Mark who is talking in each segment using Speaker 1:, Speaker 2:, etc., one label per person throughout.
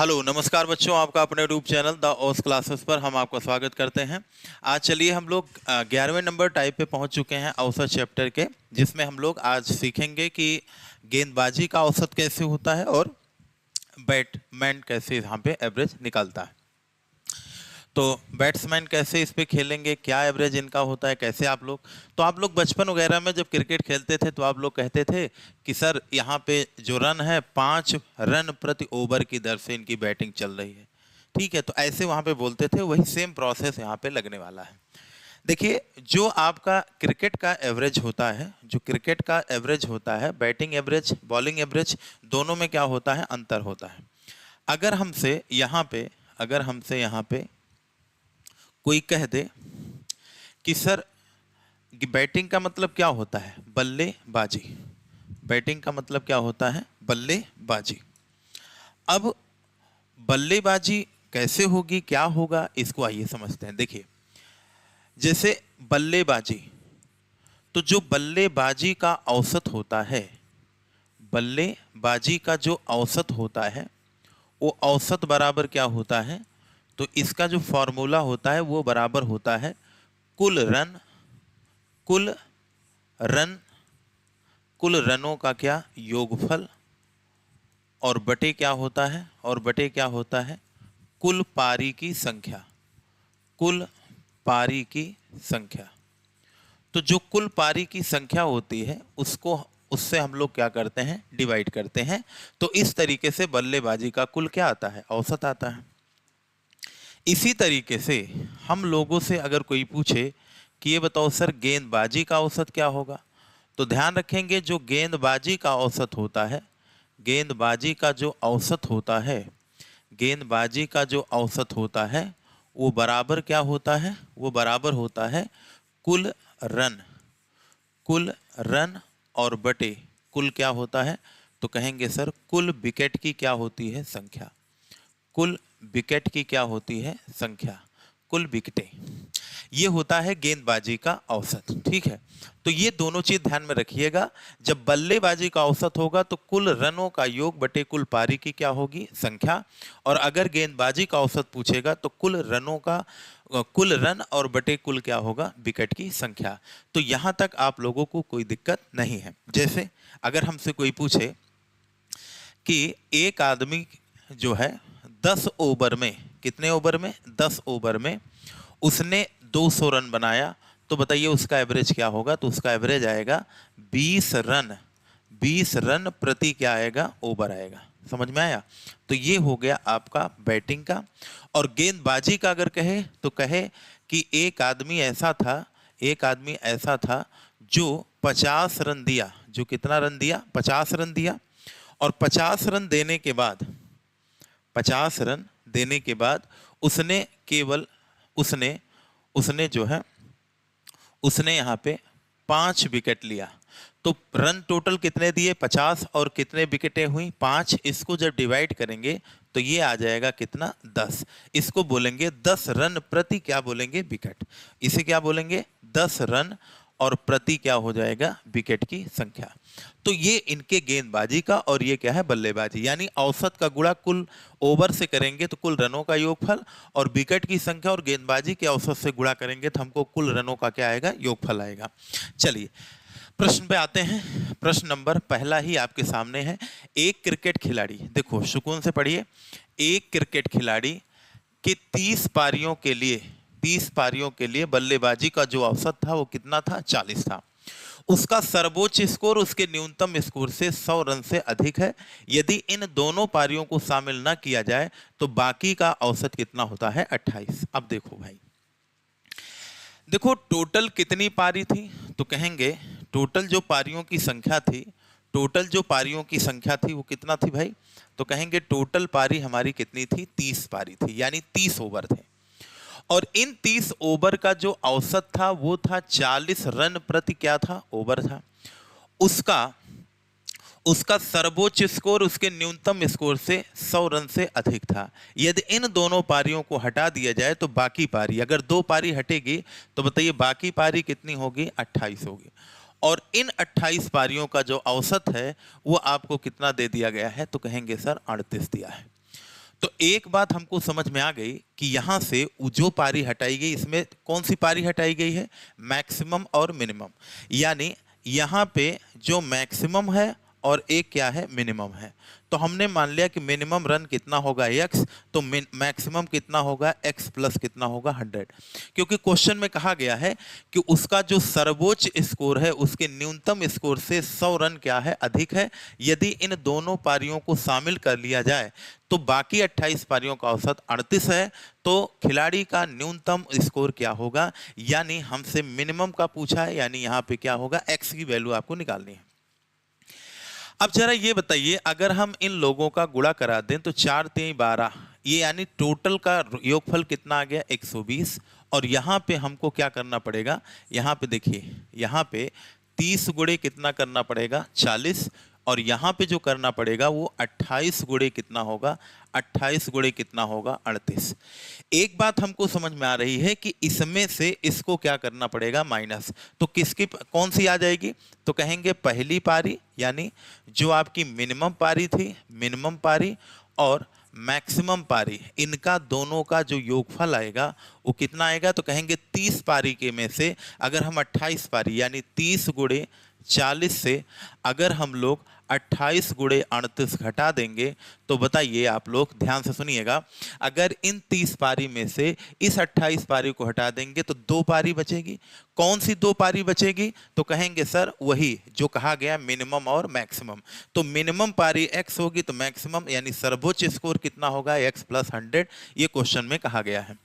Speaker 1: Hello नमस्कार बच्चों, आपका अपने यूट्यूब चैनल द ओस क्लासेस पर हम आपका स्वागत करते हैं। आज चलिए हम लोग 11वें नंबर टाइप पे पहुंच चुके हैं औसत चैप्टर के, जिसमें हम लोग आज सीखेंगे कि गेंदबाजी का औसत कैसे होता है और बैट्समैन कैसे यहाँ पे एवरेज निकालता है। तो बैट्समैन कैसे इस पे खेलेंगे, क्या एवरेज इनका होता है, कैसे आप लोग बचपन वगैरह में जब क्रिकेट खेलते थे तो आप लोग कहते थे कि सर यहाँ पे जो रन है 5 रन प्रति ओवर की दर से इनकी बैटिंग चल रही है। ठीक है, तो ऐसे वहाँ पे बोलते थे, वही सेम प्रोसेस यहाँ पे लगने वाला है। देखिए, जो आपका क्रिकेट का एवरेज होता है, जो क्रिकेट का एवरेज होता है, बैटिंग एवरेज बॉलिंग एवरेज दोनों में क्या होता है, अंतर होता है। अगर हमसे यहाँ पे कोई कह दे कि सर बैटिंग का मतलब क्या होता है, बल्लेबाजी। बैटिंग का मतलब क्या होता है, बल्लेबाजी। अब बल्लेबाजी कैसे होगी, क्या होगा, इसको आइए समझते हैं। देखिए, जैसे बल्लेबाजी, तो जो बल्लेबाजी का औसत होता है, बल्लेबाजी का जो औसत होता है, वो औसत बराबर क्या होता है, तो इसका जो फॉर्मूला होता है वो बराबर होता है कुल रन कुल रनों का क्या योगफल, और बटे क्या होता है, कुल पारी की संख्या, कुल पारी की संख्या। तो जो कुल पारी की संख्या होती है उससे हम लोग क्या करते हैं, डिवाइड करते हैं। तो इस तरीके से बल्लेबाजी का कुल क्या आता है, औसत आता है। इसी तरीके से हम लोगों से अगर कोई पूछे कि ये बताओ सर गेंदबाजी का औसत क्या होगा, तो ध्यान रखेंगे जो गेंदबाजी का औसत होता है, गेंदबाजी का जो औसत होता है, गेंदबाजी का जो औसत होता है वो बराबर क्या होता है, वो बराबर होता है कुल रन और बटे कुल क्या होता है, तो कहेंगे सर कुल विकेट की क्या होती है, संख्या। कुल विकेट की क्या होती है, संख्या, कुल विकेटें। ये होता है गेंदबाजी का औसत। ठीक है, तो ये दोनों चीज ध्यान में रखिएगा। जब बल्लेबाजी का औसत होगा तो कुल रनों का योग बटे कुल पारी की क्या होगी, संख्या। और अगर गेंदबाजी का औसत पूछेगा तो कुल रन और बटे कुल क्या होगा, विकेट की संख्या। तो यहां तक आप लोगों को कोई दिक्कत नहीं है। जैसे अगर हमसे कोई पूछे कि एक आदमी जो है 10 ओवर में, कितने ओवर में, 10 ओवर में उसने 200 रन बनाया, तो बताइए उसका एवरेज क्या होगा, तो उसका एवरेज आएगा 20 रन प्रति क्या आएगा, ओवर आएगा। समझ में आया? तो ये हो गया आपका बैटिंग का। और गेंदबाजी का अगर कहे तो कहे कि एक आदमी ऐसा था जो 50 रन दिया, जो कितना रन दिया, 50 रन दिया। और 50 रन देने के बाद, 50 रन देने के बाद उसने केवल उसने जो है उसने यहाँ पे 5 विकेट लिया। तो रन टोटल कितने दिए, 50, और कितने विकेटें हुई, 5। इसको जब डिवाइड करेंगे तो ये आ जाएगा कितना, 10। इसको बोलेंगे 10 रन प्रति क्या बोलेंगे, विकेट। इसे क्या बोलेंगे, 10 रन और प्रति क्या हो जाएगा, विकेट की संख्या। तो ये इनके गेंदबाजी का, और ये क्या है, बल्लेबाजी। यानी औसत का गुणा कुल ओवर से करेंगे तो कुल रनों का योगफल, और विकेट की संख्या और गेंदबाजी के औसत से गुणा करेंगे तो हमको कुल रनों का क्या आएगा, योगफल आएगा। चलिए प्रश्न पे आते हैं। प्रश्न नंबर पहला ही आपके सामने है। एक क्रिकेट खिलाड़ी, देखो सुकून से पढ़िए, एक क्रिकेट खिलाड़ी के 30 पारियों के लिए बल्लेबाजी का जो औसत था वो कितना था, 40 था। उसका सर्वोच्च स्कोर उसके न्यूनतम स्कोर से 100 रन से अधिक है। यदि इन दोनों पारियों को शामिल न किया जाए तो बाकी का औसत कितना होता है, 28। अब देखो भाई, देखो टोटल कितनी पारी थी, तो कहेंगे टोटल जो पारियों की संख्या थी वो कितना थी भाई, तो कहेंगे टोटल पारी हमारी कितनी थी, 30 पारी थी, यानी 30 ओवर थे। और इन 30 ओवर का जो औसत था वो था 40 रन प्रति क्या था, ओवर था। उसका सर्वोच्च स्कोर उसके न्यूनतम स्कोर से 100 रन से अधिक था। यदि इन दोनों पारियों को हटा दिया जाए तो बाकी पारी, अगर 2 पारी हटेगी तो बताइए बाकी पारी कितनी होगी, 28 होगी। और इन 28 पारियों का जो औसत है वो आपको कितना दे दिया गया है, तो कहेंगे सर 38 दिया है। तो एक बात हमको समझ में आ गई कि यहां से जो पारी हटाई गई, इसमें कौन सी पारी हटाई गई है? मैक्सिमम और मिनिमम। यानी यहां पे जो मैक्सिमम है और एक क्या है? मिनिमम है। तो हमने मान लिया कि मिनिमम रन कितना होगा? x, तो मैक्सिमम कितना होगा? x प्लस कितना होगा? 100। क्योंकि क्वेश्चन में कहा गया है कि उसका जो सर्वोच्च स्कोर है उसके न्यूनतम स्कोर से 100 रन क्या है? अधिक है। यदि इन दोनों पारियों को शामिल कर लिया जाए तो बाकी 28 पारियों का औसत 38 है। तो खिलाड़ी का न्यूनतम स्कोर क्या होगा? यानी हमसे मिनिमम का पूछा है, यानी यहाँ पे क्या होगा? x की वैल्यू आपको निकालनी है। अब जरा ये बताइए, अगर हम इन लोगों का गुणा करा दें तो 4 3 12, ये यानी टोटल का योगफल कितना आ गया? 120। और यहाँ पे हमको क्या करना पड़ेगा? यहाँ पे देखिए, यहाँ पे 30 गुणे कितना करना पड़ेगा? 40। और यहाँ पे जो करना पड़ेगा वो 28 गुणे कितना होगा? 28 गुणे कितना होगा? 38। एक बात हमको समझ में आ रही है कि इसमें से इसको क्या करना पड़ेगा? माइनस। तो किसकी कौन सी आ जाएगी? तो कहेंगे पहली पारी, यानी जो आपकी मिनिमम पारी थी, मिनिमम पारी और मैक्सिमम पारी, इनका दोनों का जो योगफल आएगा वो कितना आएगा? तो कहेंगे 30 पारी के में से अगर हम 28 पारी यानी 30 गुणे 40 से अगर हम लोग 28 गुणे 38 घटा देंगे तो बताइए, आप लोग ध्यान से सुनिएगा, अगर इन 30 पारी में से इस 28 पारी को हटा देंगे तो 2 पारी बचेगी। कौन सी 2 पारी बचेगी? तो कहेंगे सर वही जो कहा गया मिनिमम और मैक्सिमम। तो मिनिमम पारी x होगी तो मैक्सिमम यानी सर्वोच्च स्कोर कितना होगा? x plus 100। ये क्वेश्चन में कहा गया है।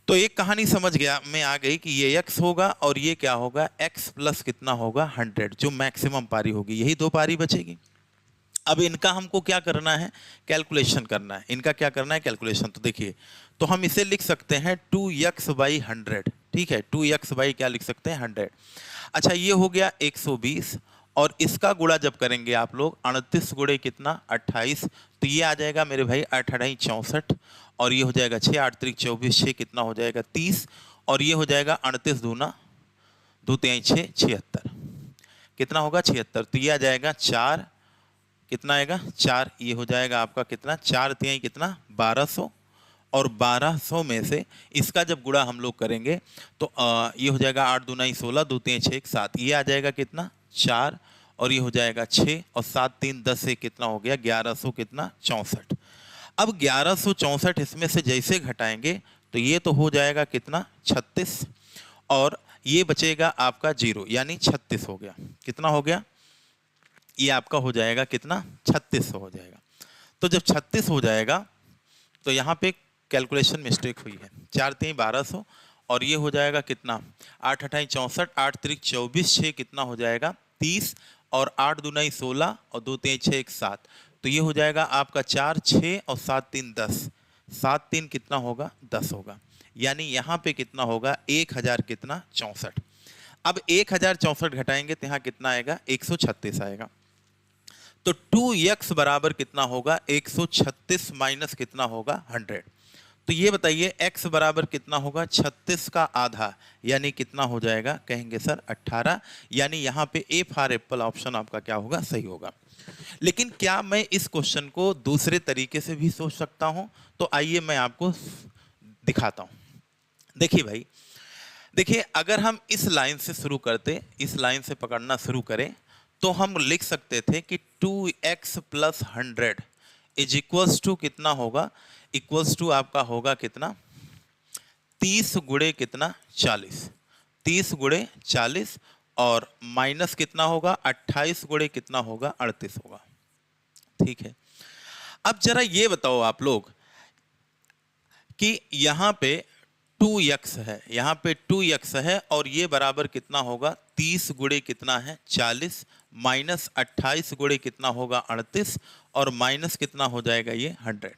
Speaker 1: तो एक कहानी समझ गया में आ गई कि ये x होगा और ये क्या होगा? x प्लस कितना होगा? 100, जो मैक्सिमम पारी होगी। यही 2 पारी बचेगी। अब इनका हमको क्या करना है? कैलकुलेशन करना है। इनका क्या करना है? कैलकुलेशन। तो देखिए, तो हम इसे लिख सकते हैं 2x बाई 100। ठीक है, 2x बाई क्या लिख सकते हैं? 100। अच्छा, ये हो गया 120 और इसका गुणा जब करेंगे आप लोग 38 गुणे कितना? 28। तो ये आ जाएगा मेरे भाई 8 8 64 और ये हो जाएगा 6 8 3 24, 6 कितना हो जाएगा? 30 और ये हो जाएगा 38 दूना 2 3 6 76, कितना होगा? 76। तो ये आ जाएगा 4, कितना आएगा? 4। ये हो जाएगा आपका कितना? 4 3 कितना? 1200। और 1200 में से इसका जब गुणा हम लोग करेंगे तो ये हो जाएगा 8 दूना 16, 2 3 6 7, ये आ जाएगा कितना? 4 और ये हो जाएगा 6 और 7 3 10 से कितना हो गया? 1100 कितना? 64। अब 1164 इसमें से जैसे घटाएंगे तो ये तो हो जाएगा कितना? 36 और ये बचेगा आपका 0, यानी 36 हो गया। कितना हो गया? ये आपका हो जाएगा कितना? 36 हो जाएगा। तो जब 36 हो जाएगा तो यहाँ पे कैलकुलेशन मिस्टेक हुई है। 4 3 1200 और ये हो जाएगा कितना? 8 8 64, 8 3 24, 6 कितना हो जाएगा? 30 और 8 दूना 16 और 2 3 6 1 7। तो ये हो जाएगा आपका 4 6 और 7 3 10, 7 3 कितना होगा? 10 होगा। यानी यहाँ पे कितना होगा? 1000 कितना? 64। अब 1064 घटाएंगे तो यहाँ कितना आएगा? 136 आएगा। तो 2x बराबर कितना होगा? 136 माइनस कितना होगा? 100। तो ये बताइए x बराबर कितना होगा? 36 का आधा, यानी कितना हो जाएगा? कहेंगे सर 18। यानी यहाँ पे ए फॉर एप्पल ऑप्शन आपका क्या होगा? सही होगा। लेकिन क्या मैं इस क्वेश्चन को दूसरे तरीके से भी सोच सकता हूँ? तो आइए मैं आपको दिखाता हूँ। देखिए भाई, देखिए अगर हम इस लाइन से शुरू करते, इस लाइन से पकड़ना शुरू करें तो हम लिख सकते थे कि 2x plus 100 is equals to कितना होगा? इक्वल्स टू आपका होगा कितना? 30 गुणे कितना? 40। 30 गुणे 40 और माइनस कितना होगा? 28 गुणे कितना होगा? 38 होगा। ठीक है, अब जरा ये बताओ आप लोग कि यहाँ पे 2x है, यहाँ पे 2x है और ये बराबर कितना होगा? 30 गुणे कितना है? 40 माइनस 28 गुणे कितना होगा? 38 और माइनस कितना हो जाएगा? ये 100।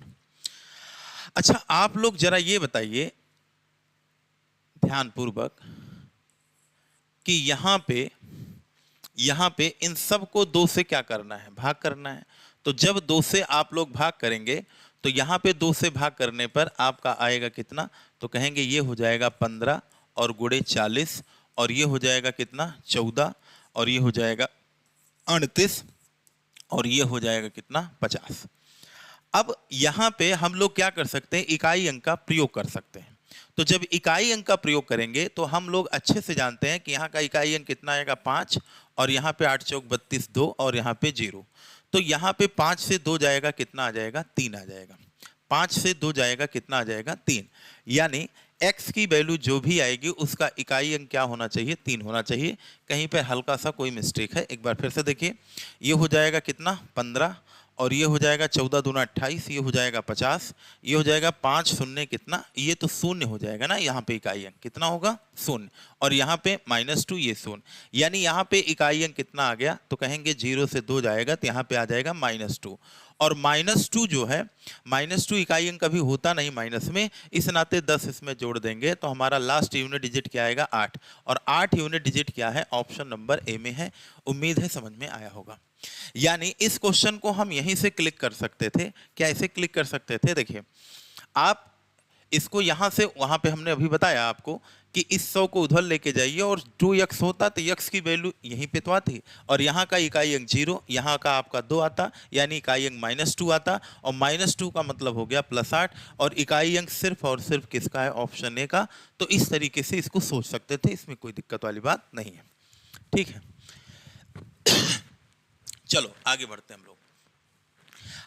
Speaker 1: अच्छा, आप लोग जरा ये बताइए ध्यानपूर्वक कि यहाँ पे इन सब को 2 से क्या करना है? भाग करना है। तो जब 2 से आप लोग भाग करेंगे तो यहाँ पे 2 से भाग करने पर आपका आएगा कितना? तो कहेंगे ये हो जाएगा 15 और गुणे 40 और ये हो जाएगा कितना? 14 और ये हो जाएगा 38 और ये हो जाएगा कितना? 50। अब यहाँ पे हम लोग क्या कर सकते हैं, इकाई अंक का प्रयोग कर सकते हैं। तो जब इकाई अंक का प्रयोग करेंगे तो हम लोग अच्छे से जानते हैं कि यहाँ का इकाई अंक कितना आएगा 5, और यहाँ पे 8 चौक 32 2, और यहाँ पे 0। तो यहाँ पे 5 से 2 जाएगा, कितना आ जाएगा 3 आ जाएगा। 5 से 2 जाएगा, कितना आ जाएगा 3। यानी x की वैल्यू जो भी आएगी उसका इकाई अंक क्या होना चाहिए, 3 होना चाहिए। कहीं पे हल्का सा कोई मिस्टेक है, एक बार फिर से देखिए। ये हो जाएगा कितना 15, और ये हो जाएगा 14 दूना 28, ये हो जाएगा 50, ये हो जाएगा 5 शून्य कितना, ये तो शून्य हो जाएगा ना। यहाँ पे इकाई अंक कितना होगा 0, और यहाँ पे -2 ये 0, यानी यहाँ पे इकाई अंक कितना आ गया, तो कहेंगे 0 से 2 जाएगा तो यहाँ पे आ जाएगा -2। और -2 जो है, -2 इकाई अंक कभी होता नहीं माइनस में, इस नाते 10 इसमें जोड़ देंगे तो हमारा लास्ट यूनिट डिजिट क्या आएगा 8, और 8 यूनिट डिजिट क्या है, ऑप्शन नंबर ए में है। उम्मीद है समझ में आया होगा। यानी इस क्वेश्चन को हम यहीं से क्लिक कर सकते थे। क्या ऐसे क्लिक कर सकते थे, देखिए आप इसको यहाँ से वहाँ पे हमने अभी बताया आपको कि इस 100 को उधर लेके जाइए और 2x होता तो x की वैल्यू यहीं पे तो आती, और यहाँ का इकाई अंक 0, यहाँ का आपका 2 आता, यानी इकाई अंक -2 आता, और -2 का मतलब हो गया +8, और इकाई अंक सिर्फ और सिर्फ किसका है, ऑप्शन ए का। तो इस तरीके से इसको सोच सकते थे, इसमें कोई दिक्कत वाली बात नहीं है। ठीक है, चलो आगे बढ़ते हैं हम लोग।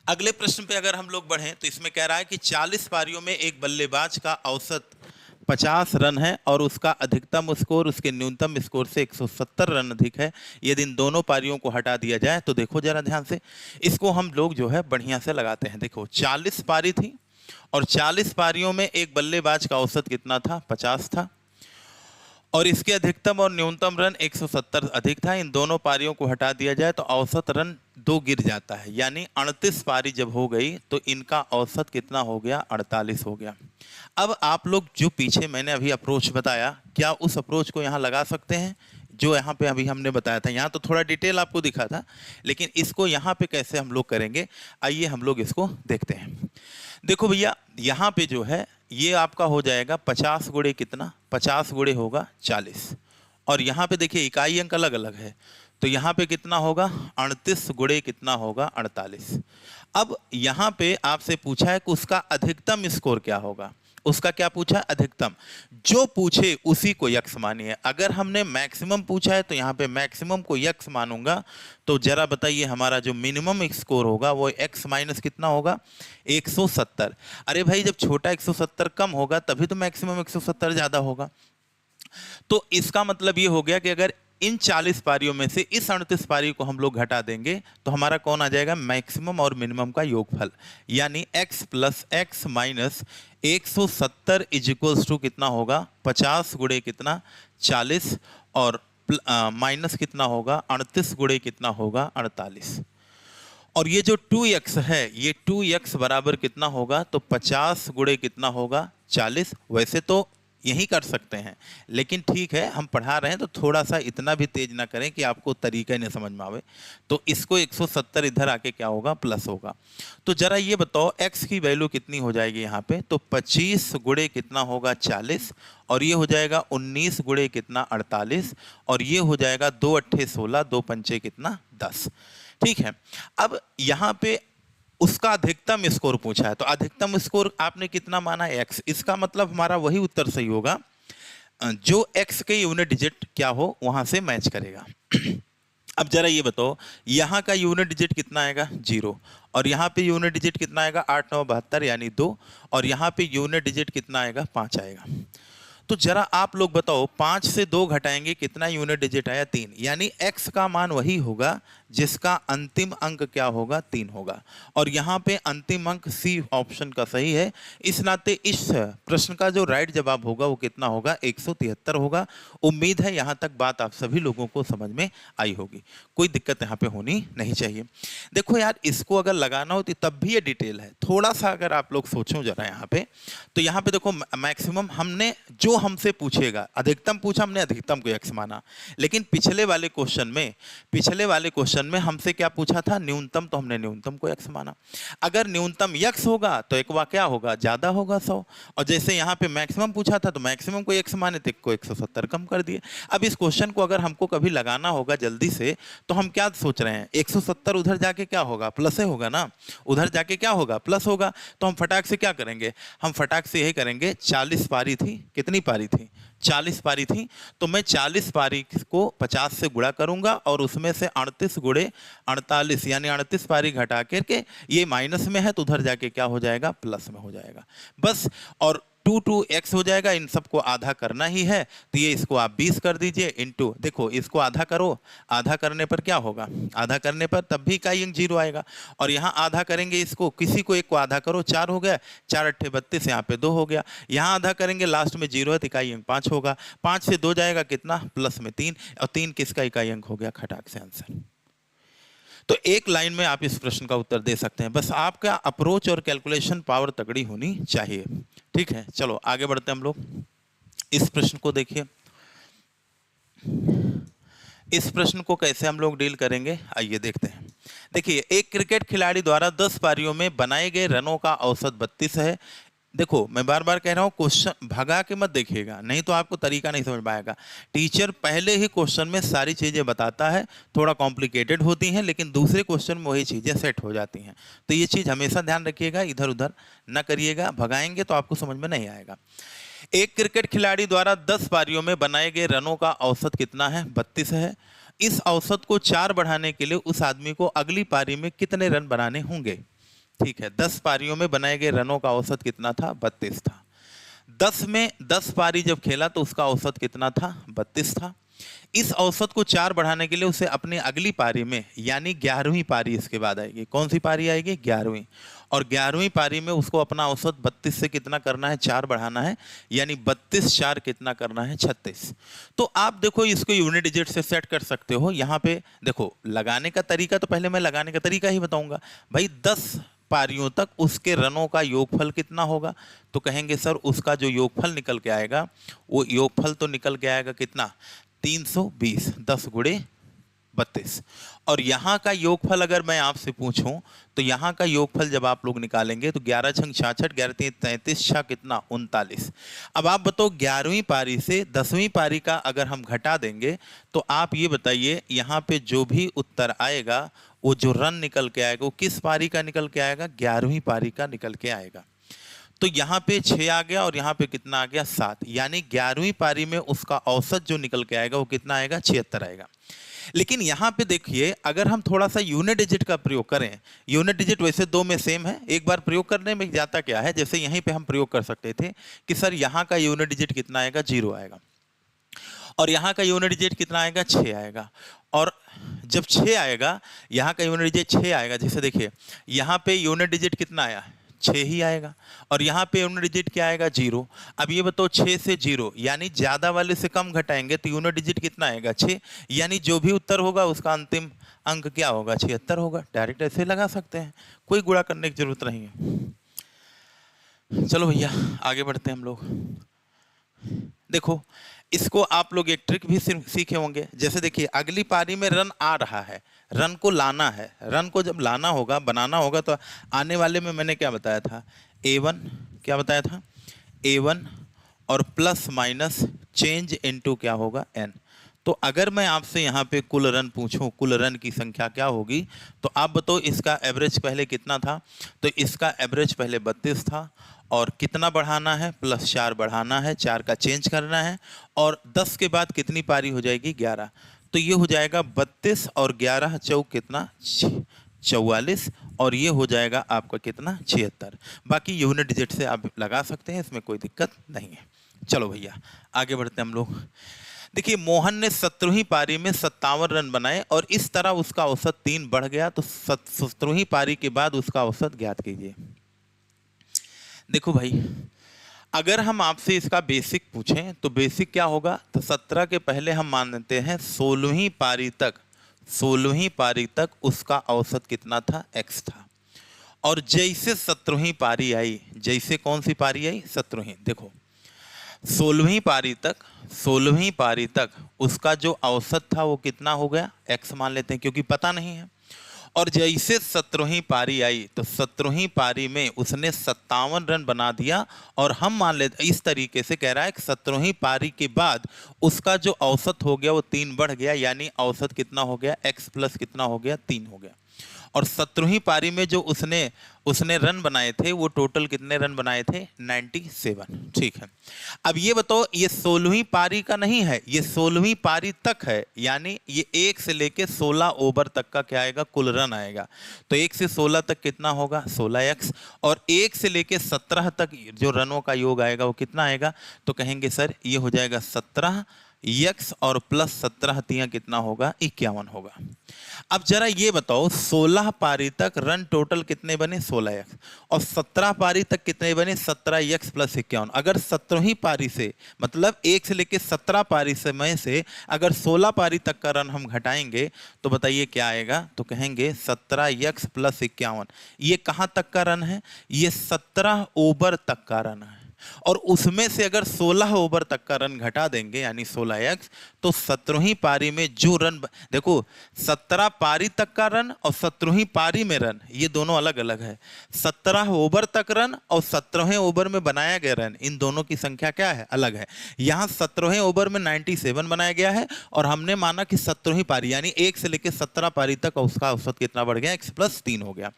Speaker 1: अगले प्रश्न पे अगर हम लोग बढ़ें तो इसमें कह रहा है कि 40 पारियों में एक बल्लेबाज का औसत 50 रन है और उसका अधिकतम स्कोर उसके न्यूनतम स्कोर से 170 रन अधिक है। यदि इन दोनों पारियों को हटा दिया जाए तो देखो जरा ध्यान से, इसको हम लोग जो है बढ़िया से लगाते हैं। देखो 40 पारी थी और 40 पारियों में एक बल्लेबाज का औसत कितना था, 50 था, और इसके अधिकतम और न्यूनतम रन 170 अधिक था। इन दोनों पारियों को हटा दिया जाए तो औसत रन 2 गिर जाता है, यानी 38 पारी जब हो गई तो इनका औसत कितना हो गया, 48 हो गया। अब आप लोग जो पीछे मैंने अभी अप्रोच बताया, क्या उस अप्रोच को यहाँ लगा सकते हैं जो यहाँ पे अभी हमने बताया था? यहाँ तो थोड़ा डिटेल आपको दिखा था, लेकिन इसको यहाँ पे कैसे हम लोग करेंगे, आइए हम लोग इसको देखते हैं। देखो भैया, यहाँ पे जो है ये आपका हो जाएगा 50 गुणे कितना, 50 गुणे होगा 40, और यहाँ पे देखिए इकाई अंक अलग अलग है, तो यहाँ पे कितना होगा 38 गुणे कितना होगा 48। अब यहाँ पे आपसे पूछा है कि उसका अधिकतम स्कोर क्या होगा, उसका क्या पूछा है, अधिकतम। जो पूछे उसी को यक्स मानिए। अगर हमने मैक्सिमम पूछा है तो यहाँ पे मैक्सिमम को यक्स मानूंगा, तो जरा बताइए हमारा जो मिनिमम स्कोर होगा वो x माइनस कितना होगा, 170। अरे भाई जब छोटा 170 कम होगा तभी तो मैक्सिमम 170 ज़्यादा होगा। तो इसका मतलब ये हो गया कि अगर इन 40 पारियों में से इस 38 पारी को हम लोग घटा देंगे तो हमारा कौन आ जाएगा, मैक्सिमम और मिनिमम का योगफल, यानी x plus x minus 170 is equals to कितना होगा, 50 गुणे कितना 40, और माइनस कितना होगा 38 गुणे कितना होगा 48। और ये जो 2x है, ये 2x बराबर कितना होगा, तो 50 गुणे कितना होगा 40। वैसे तो यही कर सकते हैं, लेकिन ठीक है हम पढ़ा रहे हैं तो थोड़ा सा इतना भी तेज ना करें कि आपको तरीका ही नहीं समझ में आवे। तो इसको 170 इधर आके क्या होगा, प्लस होगा। तो जरा ये बताओ x की वैल्यू कितनी हो जाएगी यहाँ पे, तो 25 गुणे कितना होगा 40, और ये हो जाएगा 19 गुणे कितना 48, और ये हो जाएगा 2 अट्ठे 16, 2 पंचे कितना 10। ठीक है, अब यहाँ पे उसका अधिकतम स्कोर पूछा है, तो अधिकतम स्कोर आपने कितना माना, x। इसका मतलब हमारा वही उत्तर सही होगा जो x के यूनिट डिजिट क्या हो वहां से मैच करेगा। अब जरा ये बताओ, यहाँ का यूनिट डिजिट कितना आएगा 0, और यहाँ पे यूनिट डिजिट कितना आएगा 8 9 72 यानी 2, और यहाँ पे यूनिट डिजिट कितना आएगा 5 आएगा। तो जरा आप लोग बताओ 5 से 2 घटाएंगे कितना यूनिट डिजिट आया, 3, यानी x का मान वही होगा जिसका अंतिम अंक क्या होगा, 3 होगा, और यहाँ पे अंतिम अंक सी ऑप्शन का सही है। इस नाते इस प्रश्न का जो राइट जवाब होगा वो कितना होगा, 173 होगा। उम्मीद है यहाँ तक बात आप सभी लोगों को समझ में आई होगी, कोई दिक्कत यहाँ पे होनी नहीं चाहिए। देखो यार, इसको अगर लगाना हो तो तब भी ये डिटेल है, थोड़ा सा अगर आप लोग सोचो जरा यहाँ पे, तो यहाँ पे देखो मैक्सिमम हमने जो हमसे पूछेगा, अधिकतम पूछा हमने, अधिकतम को x माना। लेकिन पिछले वाले क्वेश्चन में हमसे क्या पूछा था, न्यूनतम, तो हमने न्यूनतम को x माना। अगर न्यूनतम x होगा तो एक वाक्य क्या होगा, ज्यादा होगा 100। और जैसे यहाँ पे मैक्सिमम पूछा था तो मैक्सिमम को x माने, तो को 170 कम कर दिए। अब इस क्वेश्चन को अगर हमको कभी लगाना होगा जल्दी से, तो हम क्या सोच रहे हैं, 170 उधर जाके क्या होगा, प्लस ही होगा ना, उधर जाके क्या होगा, प्लस होगा। तो हम फटाक से क्या करेंगे, हम फटाक से यही करेंगे, 40 पारी थी, कितनी पारी थी, 40 पारी थी, तो मैं 40 पारी को 50 से गुणा करूंगा और उसमें से 38 गुणे 48 यानी 38 पारी घटा करके, ये माइनस में है तो उधर जाके क्या हो जाएगा, प्लस में हो जाएगा बस। और 2x हो जाएगा, इन सबको आधा करना ही है, तो ये इसको आप 20 कर दीजिए इंटू, देखो इसको आधा करो, आधा करने पर क्या होगा, आधा करने पर तब भी इकाई अंक 0 आएगा। और यहाँ आधा करेंगे इसको, किसी को एक को आधा करो, 4 हो गया, 4 अट्ठे 32, यहाँ पे 2 हो गया, यहाँ आधा करेंगे लास्ट में 0 है तो इकाई अंक 5 होगा, 5 से 2 जाएगा कितना, प्लस में 3, और 3 किसका इकाई अंक हो गया, खटाक से आंसर। तो एक लाइन में आप इस प्रश्न का उत्तर दे सकते हैं, बस आपका अप्रोच और कैलकुलेशन पावर तगड़ी होनी चाहिए। ठीक है, चलो आगे बढ़ते हैं हम लोग। इस प्रश्न को देखिए, इस प्रश्न को कैसे हम लोग डील करेंगे, आइए देखते हैं। देखिए, एक क्रिकेट खिलाड़ी द्वारा 10 पारियों में बनाए गए रनों का औसत 32 है। देखो मैं बार बार कह रहा हूँ, क्वेश्चन भगा के मत देखिएगा, नहीं तो आपको तरीका नहीं समझ पाएगा। टीचर पहले ही क्वेश्चन में सारी चीज़ें बताता है, थोड़ा कॉम्प्लिकेटेड होती हैं लेकिन दूसरे क्वेश्चन में वही चीज़ें सेट हो जाती हैं। तो ये चीज़ हमेशा ध्यान रखिएगा, इधर उधर न करिएगा, भगाएंगे तो आपको समझ में नहीं आएगा। एक क्रिकेट खिलाड़ी द्वारा 10 पारियों में बनाए गए रनों का औसत कितना है, 32 है। इस औसत को 4 बढ़ाने के लिए उस आदमी को अगली पारी में कितने रन बनाने होंगे। ठीक है, 10 पारियों में बनाए गए रनों का औसत कितना था, 32 था। 10 में 10 पारी जब खेला तो उसका औसत कितना था, 32 था। इस औसत को 4 बढ़ाने के लिए उसे अपनी अगली पारी में, यानी 11वीं पारी इसके बाद आएगी, कौन सी पारी आएगी, 11वीं, और 11वीं पारी में उसको अपना औसत 32 से कितना करना है, 4 बढ़ाना है, यानी 32 4 कितना करना है, 36। तो आप देखो इसको यूनिट डिजिट से सेट कर सकते हो। यहाँ पे देखो लगाने का तरीका, तो पहले मैं लगाने का तरीका ही बताऊंगा भाई। 10 पारियों तक उसके रनों का योगफल कितना होगा, तो कहेंगे सर उसका जो योगफल निकल के आएगा, वो योगफल तो निकल के आएगा कितना, 320, 10 गुणे 32। और यहाँ का योगफल अगर मैं आपसे पूछूं, तो यहाँ का योगफल जब आप लोग निकालेंगे तो 11 छंग 66, 11 3 33, 6 कितना, 39। अब आप बताओ 11वीं पारी से 10वीं पारी का अगर हम घटा देंगे, तो आप ये बताइए यहाँ पे जो भी उत्तर आएगा, वो जो रन निकल के आएगा, वो किस पारी का निकल के आएगा, 11वीं पारी का निकल के आएगा। तो यहाँ पे 6 आ गया और यहाँ पे कितना आ गया, 7, यानी 11वीं पारी में उसका औसत जो निकल के आएगा वो कितना आएगा, 76 आएगा। लेकिन यहाँ पे देखिए, अगर हम थोड़ा सा यूनिट डिजिट का प्रयोग करें, यूनिट डिजिट वैसे दो में सेम है, एक बार प्रयोग करने में जाता क्या है, जैसे यहीं पे हम प्रयोग कर सकते थे कि सर यहाँ का यूनिट डिजिट कितना आएगा, 0 आएगा, और यहाँ का यूनिट डिजिट कितना आएगा, 6 आएगा। और जब 6 आएगा, यहाँ का यूनिट डिजिट 6 आएगा, जैसे देखिए यहाँ पे यूनिट डिजिट कितना आया, 6 ही आएगा, और यहाँ पे यूनिट डिजिट क्या आएगा, 0। अब ये बताओ 6 से 0 यानी ज़्यादा वाले से कम घटाएंगे तो यूनिट डिजिट कितना आएगा, 6, यानी जो भी उत्तर होगा उसका अंतिम अंक क्या होगा, 76 होगा। डायरेक्ट ऐसे लगा सकते हैं, कोई गुणा करने की जरूरत नहीं है। चलो भैया आगे बढ़ते हैं हम लोग। देखो इसको आप लोग एक ट्रिक भी सीखे होंगे, जैसे देखिए अगली पारी में रन आ रहा है, रन को लाना है, रन को जब लाना होगा, बनाना होगा, तो आने वाले में मैंने क्या बताया था, A1, क्या बताया था, A1 और प्लस माइनस चेंज इनटू क्या होगा, N। तो अगर मैं आपसे यहाँ पे कुल रन पूछूं, कुल रन की संख्या क्या होगी, तो आप बताओ इसका एवरेज पहले कितना था, तो इसका एवरेज पहले 32 था, और कितना बढ़ाना है, +4 बढ़ाना है, 4 का चेंज करना है, और 10 के बाद कितनी पारी हो जाएगी, 11। तो ये हो जाएगा 32 और 11 चौक कितना, 44, और ये हो जाएगा आपका कितना, 76। बाकी यूनिट डिजिट से आप लगा सकते हैं, इसमें कोई दिक्कत नहीं है। चलो भैया आगे बढ़ते हैं हम लोग। देखिए मोहन ने 17वीं पारी में 57 रन बनाए और इस तरह उसका औसत 3 बढ़ गया, तो 17वीं पारी के बाद उसका औसत ज्ञात कीजिए। देखो भाई, अगर हम आपसे इसका बेसिक पूछें तो बेसिक क्या होगा, तो 17 के पहले हम मान लेते हैं 16वीं पारी तक, 16वीं पारी तक उसका औसत कितना था, x था। और जैसे 17वीं पारी आई, जैसे कौन सी पारी आई, 17वीं, देखो 16वीं पारी तक उसका जो औसत था वो कितना हो गया, x मान लेते हैं क्योंकि पता नहीं है। और जैसे 17वीं पारी आई तो 17वीं पारी में उसने 57 रन बना दिया, और हम मान लेते इस तरीके से कह रहा है कि 17वीं पारी के बाद उसका जो औसत हो गया वो 3 बढ़ गया, यानी औसत कितना हो गया, x प्लस कितना हो गया, 3 हो गया। और 17वीं पारी में जो उसने रन बनाए थे वो टोटल कितने रन बनाए थे, 97। ठीक है, अब ये बताओ, ये 16वीं पारी का नहीं है, ये 16वीं पारी तक है, यानी ये 1 से लेके 16 ओवर तक का क्या आएगा, कुल रन आएगा। तो 1 से 16 तक कितना होगा, 16x, और 1 से लेके 17 तक जो रनों का योग आएगा वो कितना आएगा, तो कहेंगे सर ये हो जाएगा 17 x और प्लस 17 तिया कितना होगा, 51 होगा। अब जरा ये बताओ, 16 पारी तक रन टोटल कितने बने, 16x, और 17 पारी तक कितने बने, 17x प्लस 51। अगर 17वीं पारी से मतलब 1 से लेके 17 पारी समय से अगर 16 पारी तक का रन हम घटाएंगे तो बताइए क्या आएगा, तो कहेंगे 17x प्लस 51। ये कहाँ तक का रन है, ये 17 ओवर तक का रन है, और उसमें से अगर 16 ओवर तक का रन घटा देंगे यानी 16x, तो 17वीं पारी में जो रन, देखो 17 पारी तक का रन और 17वीं पारी में रन ये दोनों अलग अलग है। 17 ओवर तक रन और 17वें ओवर में बनाया गया रन, इन दोनों की संख्या क्या है, अलग है। यहाँ 17वें ओवर में 97 बनाया गया है, और हमने माना कि 17वीं पारी यानी 1 से लेकर 17 पारी तक उसका औसत कितना बढ़ गया, x प्लस 3 हो गया।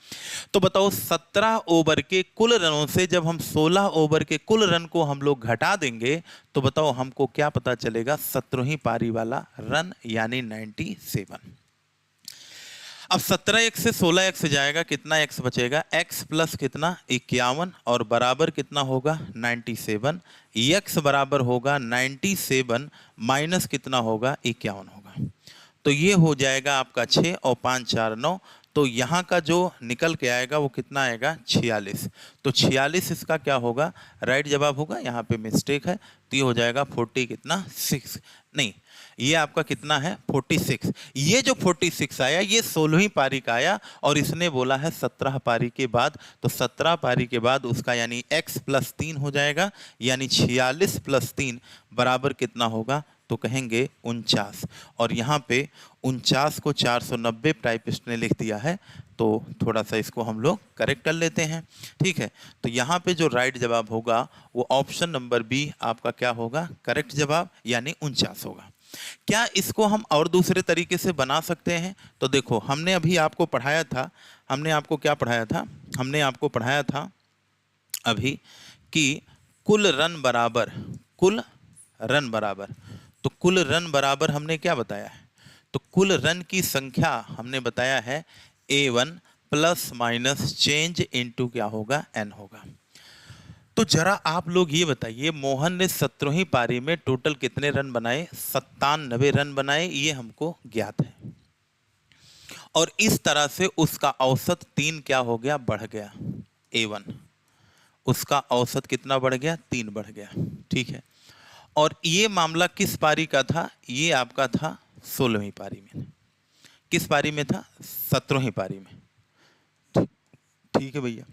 Speaker 1: तो बताओ 17 ओवर के कुल रनों से जब हम 16 ओवर के कुल रन को हम लोग घटा देंगे तो बताओ हमको क्या पता चलेगा, 17वीं पारी वाला रन यानी 97। अब 17x से 16x से जाएगा, कितना x बचेगा, x प्लस कितना 51 और बराबर कितना होगा 97। x बराबर होगा 97 माइनस कितना होगा 51 होगा, तो ये हो जाएगा आपका 6 और 5 4 9। तो यहाँ का जो निकल के आएगा वो कितना आएगा, 46। तो 46 इसका क्या होगा, राइट जवाब होगा। यहाँ पे मिस्टेक है तो ये हो जाएगा 40 कितना 6, नहीं ये आपका कितना है 46। ये जो 46 आया ये 16वीं पारी का आया, और इसने बोला है 17 पारी के बाद, तो 17 पारी के बाद उसका यानी x प्लस 3 हो जाएगा, यानी 46 प्लस 3 बराबर कितना होगा, तो कहेंगे 49। और यहाँ पे 49 को 490 टाइपिस्ट ने लिख दिया है, तो थोड़ा सा इसको हम लोग करेक्ट कर लेते हैं। ठीक है, तो यहाँ पे जो राइट जवाब होगा वो ऑप्शन नंबर बी आपका क्या होगा, करेक्ट जवाब, यानी 49 होगा। क्या इसको हम और दूसरे तरीके से बना सकते हैं, तो देखो हमने अभी आपको पढ़ाया था, हमने आपको क्या पढ़ाया था, हमने आपको पढ़ाया था अभी कि कुल रन बराबर, तो कुल रन बराबर हमने क्या बताया है, तो कुल रन की संख्या हमने बताया है A1 plus minus change into क्या होगा, n होगा। तो जरा आप लोग ये बताइए, मोहन ने 17वीं पारी में टोटल कितने रन बनाए, 97 रन बनाए, ये हमको ज्ञात है, और इस तरह से उसका औसत 3 क्या हो गया, बढ़ गया। A1 उसका औसत कितना बढ़ गया, 3 बढ़ गया। ठीक है, और ये मामला किस पारी का था, ये आपका था 16वीं पारी में। किस पारी में था, 17वीं पारी में। ठीक है भैया,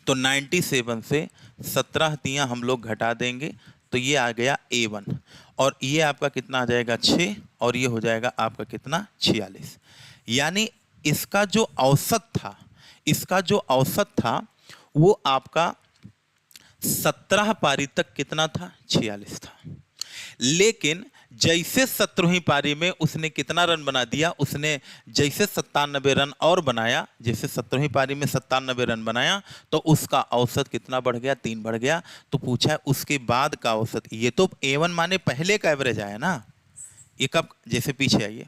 Speaker 1: तो 97 से 17 तियां हम लोग घटा देंगे तो ये आ गया A1, और ये आपका कितना आ जाएगा 6, और ये हो जाएगा आपका कितना 46। यानी इसका जो औसत था वो आपका 17 पारी तक कितना था, 46 था। लेकिन जैसे 17वीं पारी में उसने कितना रन बना दिया, उसने जैसे 97 रन और बनाया, जैसे 17वीं पारी में 97 रन बनाया तो उसका औसत कितना बढ़ गया, 3 बढ़ गया। तो पूछा है उसके बाद का औसत, ये तो A1 माने पहले का एवरेज आया ना, ये कब, जैसे पीछे आइए,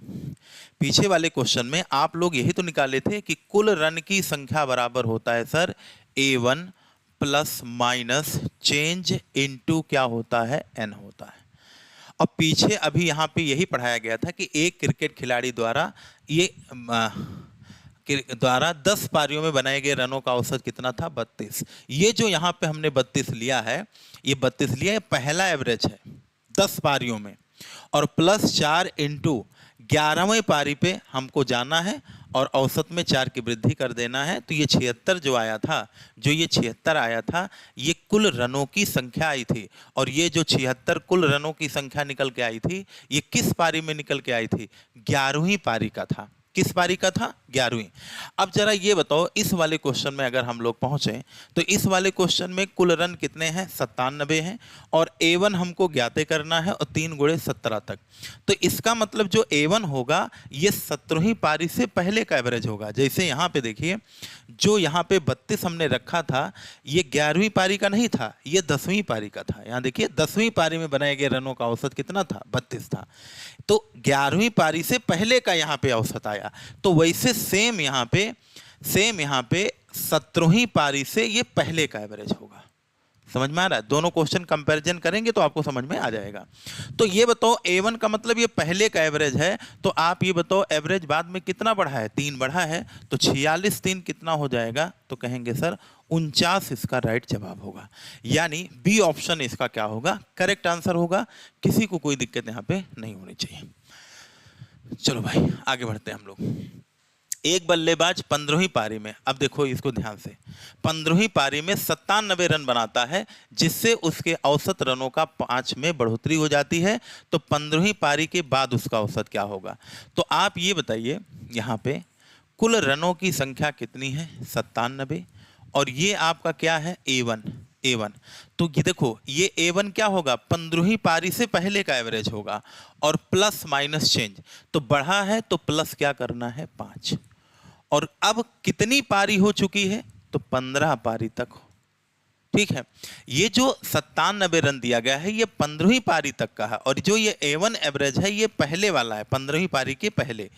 Speaker 1: पीछे वाले क्वेश्चन में आप लोग यही तो निकाले थे कि कुल रन की संख्या बराबर होता है sir A1 plus minus change into क्या होता है, n होता है। अब पीछे अभी यहाँ पे यही पढ़ाया गया था कि एक क्रिकेट खिलाड़ी द्वारा 10 पारियों में बनाए गए रनों का औसत कितना था, 32। ये जो यहाँ पे हमने 32 लिया है, ये 32 लिया है, पहला एवरेज है 10 पारियों में, और प्लस 4 इंटू 11वें पारी पे हमको जाना है, और औसत में 4 की वृद्धि कर देना है। तो ये 76 जो आया था, जो ये 76 आया था, ये कुल रनों की संख्या आई थी। और ये जो 76 कुल रनों की संख्या निकल के आई थी, ये किस पारी में निकल के आई थी? 11वीं पारी का था। किस पारी का था? 11वीं। अब जरा ये बताओ, इस वाले क्वेश्चन में अगर हम लोग पहुंचे तो इस वाले क्वेश्चन में कुल रन कितने हैं? 97 हैं। और A1 हमको ज्ञात करना है और 3 गुणे 17 तक। तो इसका मतलब जो A1 होगा ये 17वीं पारी से पहले का एवरेज होगा। जैसे यहाँ पे देखिए, जो यहाँ पे 32 हमने रखा था, ये 11वीं पारी का नहीं था, ये 10वीं पारी का था। यहाँ देखिए 10वीं पारी में बनाए गए रनों का औसत कितना था? 32 था। तो 11वीं पारी से पहले का यहाँ पे औसत आया। तो वैसे सेम यहाँ पे 17वीं पारी से ये पहले का एवरेज होगा। समझ में आ रहा है? दोनों क्वेश्चन कंपैरिजन करेंगे तो आपको समझ में आ जाएगा। तो ये बताओ, A1 का मतलब ये पहले का एवरेज है। तो आप ये बताओ, एवरेज बाद में कितना बढ़ा है? 3 बढ़ा है। तो 46 3 कितना हो जाएगा? तो कहेंगे सर 49 इसका राइट जवाब होगा। यानी बी ऑप्शन इसका क्या होगा? करेक्ट आंसर होगा। किसी को कोई दिक्कत यहाँ पे नहीं होनी चाहिए। चलो भाई आगे बढ़ते हैं हम लोग। एक बल्लेबाज 15वीं पारी में, अब देखो इसको ध्यान से, 15वीं पारी में 97 रन बनाता है, जिससे उसके औसत रनों का 5 में बढ़ोतरी हो जाती है। तो 15वीं पारी के बाद उसका औसत क्या होगा? तो आप ये बताइए, यहाँ पे कुल रनों की संख्या कितनी है? 97। और ये आपका क्या है? A1। तो ये देखो, ये A1 क्या होगा? 15वीं पारी से पहले का एवरेज होगा। और प्लस माइनस चेंज, तो बढ़ा है तो प्लस क्या करना है? 5। और अब कितनी पारी हो चुकी है? तो 15 पारी तक हो। ठीक है, ये जो 97 रन दिया गया है ये 15वीं पारी तक का है। और जो ये A1 एवरेज है ये पहले वाला है, 15वीं पारी के पहले।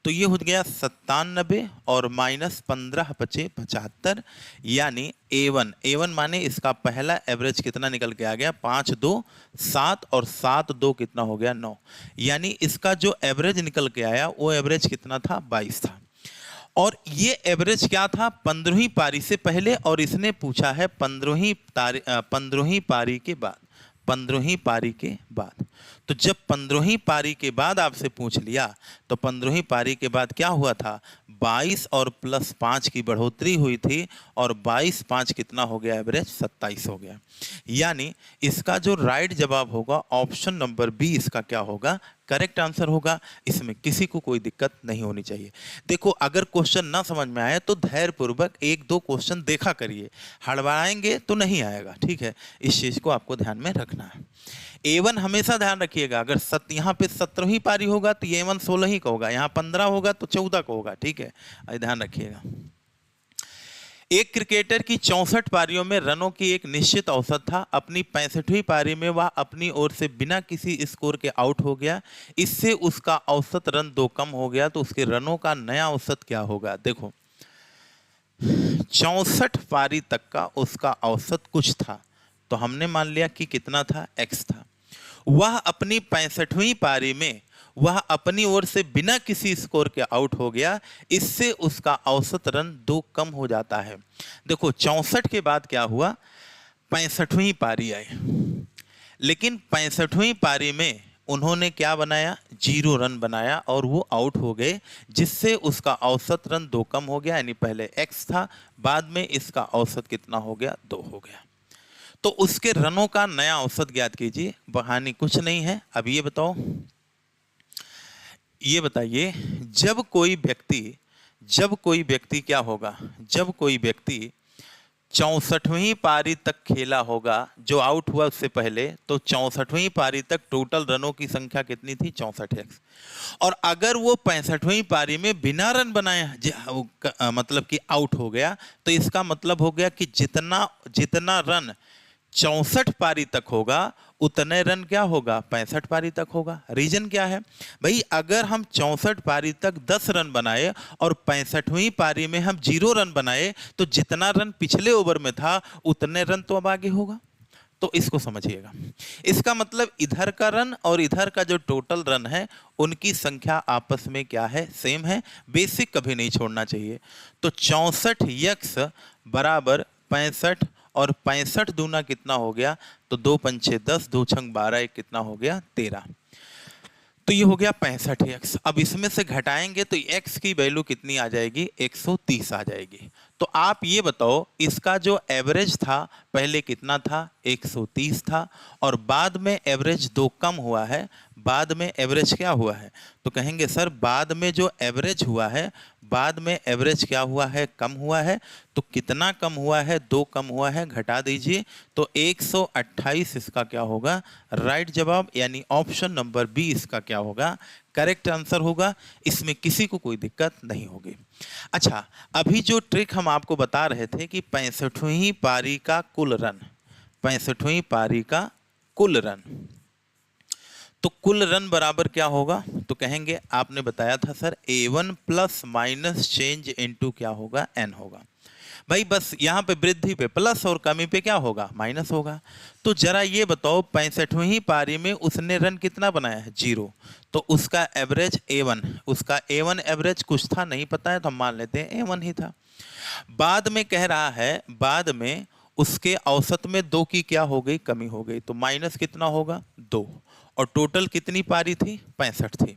Speaker 1: तो ये हो गया 97 और माइनस 15 बचे 75। यानी A1 माने इसका पहला एवरेज कितना निकल के आ गया? 5 2 7 और 7 2 कितना हो गया? 9। यानी इसका जो एवरेज निकल के आया वो एवरेज कितना था? 22 था। और ये एवरेज क्या था? 15वीं पारी से पहले। और इसने पूछा है 15वीं पारी के बाद। 15वीं पारी के बाद। तो जब 15वीं पारी के बाद आपसे पूछ लिया, तो 15वीं पारी के बाद क्या हुआ था? 22 और प्लस 5 की बढ़ोतरी हुई थी। और 22 5 कितना हो गया? एवरेज 27 हो गया। यानी इसका जो राइट जवाब होगा ऑप्शन नंबर बी इसका क्या होगा? करेक्ट आंसर होगा। इसमें किसी को कोई दिक्कत नहीं होनी चाहिए। देखो, अगर क्वेश्चन ना समझ में आए तो धैर्यपूर्वक 1-2 क्वेश्चन देखा करिए, हड़बड़ाएंगे तो नहीं आएगा। ठीक है, इस चीज को आपको ध्यान में रखना है। A1 हमेशा ध्यान रखिएगा, अगर यहाँ पे 17वीं पारी होगा तो ये A1 16 ही का होगा, यहाँ 15 होगा तो 14 का होगा। ठीक है, ध्यान रखिएगा। एक क्रिकेटर की 64 पारियों में रनों की एक निश्चित औसत था। अपनी 65वीं पारी में वह अपनी ओर से बिना किसी स्कोर के आउट हो गया। इससे उसका औसत रन 2 कम हो गया। तो उसके रनों का नया औसत क्या होगा? देखो, 64 पारी तक का उसका औसत कुछ था, तो हमने मान लिया कि कितना था? x था। वह अपनी 65वीं पारी में वह अपनी ओर से बिना किसी स्कोर के आउट हो गया। इससे उसका औसत रन 2 कम हो जाता है। देखो, 64 के बाद क्या हुआ? 65वीं पारी आई, लेकिन 65वीं पारी में उन्होंने क्या बनाया? 0 रन बनाया और वो आउट हो गए, जिससे उसका औसत रन 2 कम हो गया। यानी पहले x था, बाद में इसका औसत कितना हो गया? 2 हो गया। तो उसके रनों का नया औसत ज्ञात कीजिए। बहानी कुछ नहीं है। अब ये बताओ, ये बताइए, जब कोई व्यक्ति क्या होगा? जब कोई व्यक्ति 64वीं पारी तक खेला होगा, जो आउट हुआ उससे पहले, तो 64वीं पारी तक टोटल रनों की संख्या कितनी थी? 64x। और अगर वो 65वीं पारी में बिना रन बनाए मतलब कि आउट हो गया, तो इसका मतलब हो गया कि जितना रन 64 पारी तक होगा उतने रन क्या होगा? 65 पारी तक होगा। रीजन क्या है भाई? अगर हम 64 पारी तक 10 रन बनाए और 65वीं पारी में हम 0 रन बनाए, तो जितना रन पिछले ओवर में था उतने रन तो अब आगे होगा। तो इसको समझिएगा। इसका मतलब इधर का रन और इधर का जो टोटल रन है उनकी संख्या आपस में क्या है? सेम है। बेसिक कभी नहीं छोड़ना चाहिए। तो 64x बराबर 65 और 65 दूना कितना हो गया? तो 2 पंचे 10, 2 छंग 12, एक कितना हो गया? 13। तो ये हो गया 65x। अब इसमें से घटाएंगे तो x की वैल्यू कितनी आ जाएगी, 130 आ जाएगी। तो आप ये बताओ इसका जो एवरेज था पहले कितना था, 130 था, और बाद में एवरेज 2 कम हुआ है, बाद में एवरेज क्या हुआ है, तो कहेंगे सर बाद में जो एवरेज हुआ है, बाद में एवरेज क्या हुआ है, कम हुआ है। तो कितना कम हुआ है, 2 कम हुआ है, घटा दीजिए तो 128 इसका क्या होगा, राइट जवाब, यानी ऑप्शन नंबर बी इसका क्या होगा, करेक्ट आंसर होगा। इसमें किसी को कोई दिक्कत नहीं होगी। अच्छा, अभी जो ट्रिक हम आपको बता रहे थे कि 65वीं पारी का कुल रन, 65वीं पारी का कुल रन, तो कुल रन बराबर क्या होगा, तो कहेंगे आपने बताया था sir A1 plus minus change into क्या होगा, n होगा। भाई बस यहाँ पे वृद्धि पे प्लस और कमी पे क्या होगा, माइनस होगा। तो जरा ये बताओ 65वीं पारी में उसने रन कितना बनाया है, 0। तो उसका एवरेज A1, उसका A1 एवरेज कुछ था, नहीं पता है तो हम मान लेते हैं A1 ही था। बाद में कह रहा है, बाद में उसके औसत में 2 की क्या हो गई, कमी हो गई, तो माइनस कितना होगा, 2। और टोटल कितनी पारी थी, 65 थी।